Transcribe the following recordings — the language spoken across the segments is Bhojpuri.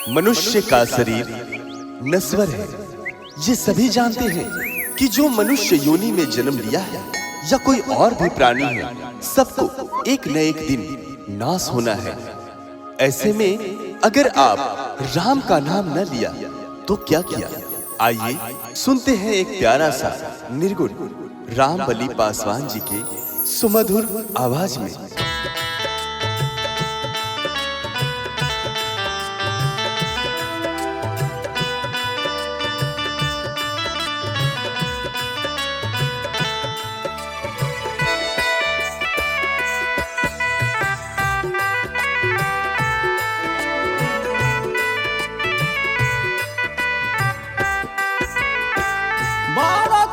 मनुष्य का शरीर नश्वर है। ये सभी जानते हैं कि जो मनुष्य योनि में जन्म लिया है या कोई और भी प्राणी है, सबको एक न एक दिन नाश होना है। ऐसे में अगर आप राम का नाम न लिया तो क्या किया? आइए सुनते हैं एक प्यारा सा निर्गुण रामबली पासवान जी के सुमधुर आवाज में। बड़ा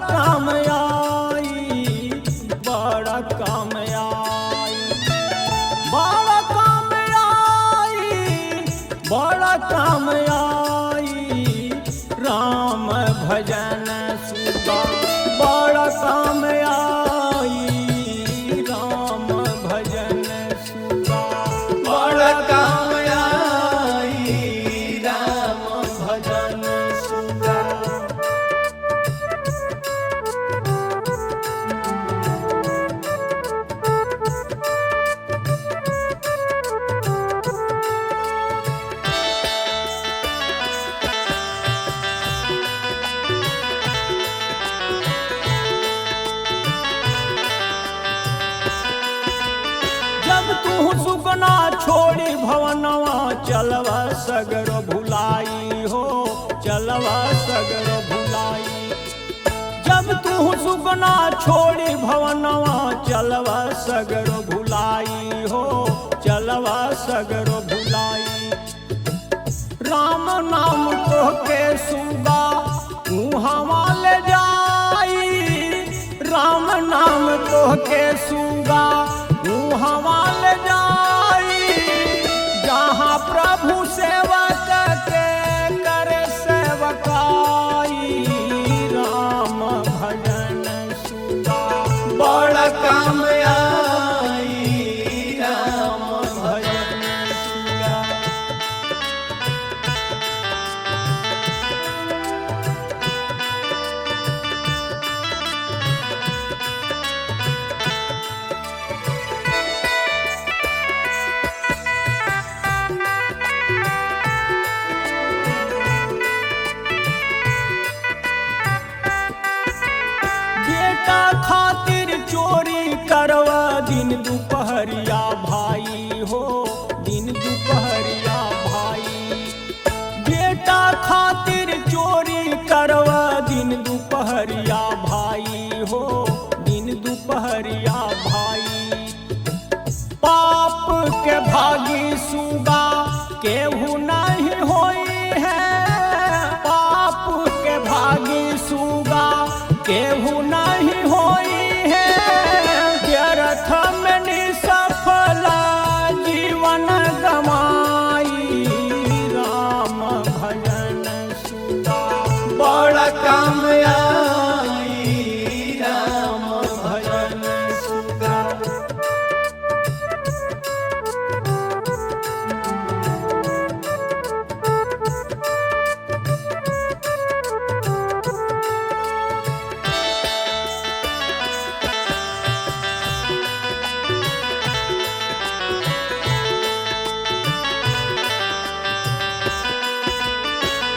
काम आई, बड़ा काम आई, बड़ा काम आई, बड़ा काम आई, राम भजन सुधा बड़ा काम आई, राम भजन सुधा बड़ा काम आई, राम भजन सुधा। जब तू सुगना छोड़ी भवनवा चलवा सगर भुलाई हो, चलवा सगर भुलाई। जब तू सुगना छोड़ी भवनवा चलवा सगर भुलाई हो, चलवा सगर भुलाई। राम नाम तो के सुगा मुहवा ले जाई, राम नाम तो के सुगा मुहवा ले जाई। जहाँ प्रभु सेवक के करे सेवकाई, राम भजन सुधा बड़ा काम आई, राम भजन सुधा। बेटा खातिर चोरी करवा दिन दोपहरिया भाई हो, दिन दोपहरिया भाई। बेटा खातिर चोरी करवा दिन दोपहरिया भाई हो, दिन दोपहरिया भाई। पाप के भागी सुगा केहू नहीं होई है, पाप के भागी सुगा केहू नहीं होई है। व्यर्थ में निसफल जीवन गमाई, राम भजन सुधा बड़ा काम आई, राम भजन सुधा।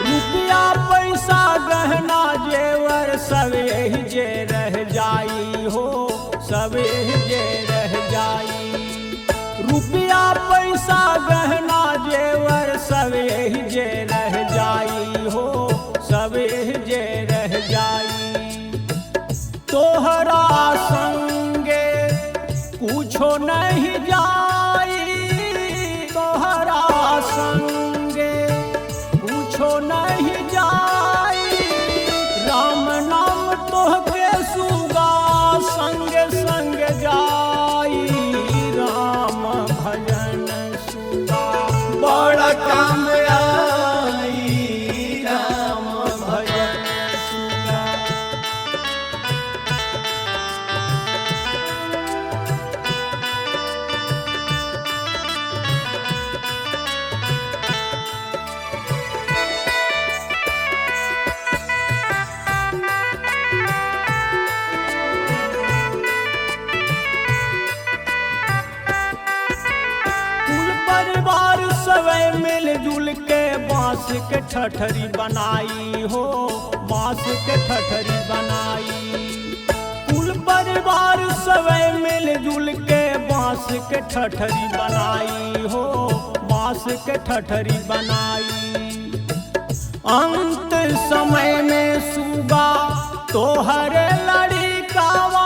रुपया पैसा गहना जेवर सब यही जे रह जाई हो, सब यही जे रह जाई। रुपया पैसा गहना जेवर सब यही जे रह जाई हो, सब यही जे रह जाई। तोहरा संगे कुछो नहीं जाई, तोहरा संगे कुछो नहीं जाई। राम नाम तोहके सुगा संग संग जाई, राम भजन सुधा बड़ा काम आई, राम भजन सुधा। बांस के ठठरी बनाई हो, बांस के ठठरी बनाई। कुल परिवार सवे मिलजुल के बांस के ठठरी बनाई हो, बांस के ठठरी बनाई। अंत समय में सुगा तोहरे लड़िकावा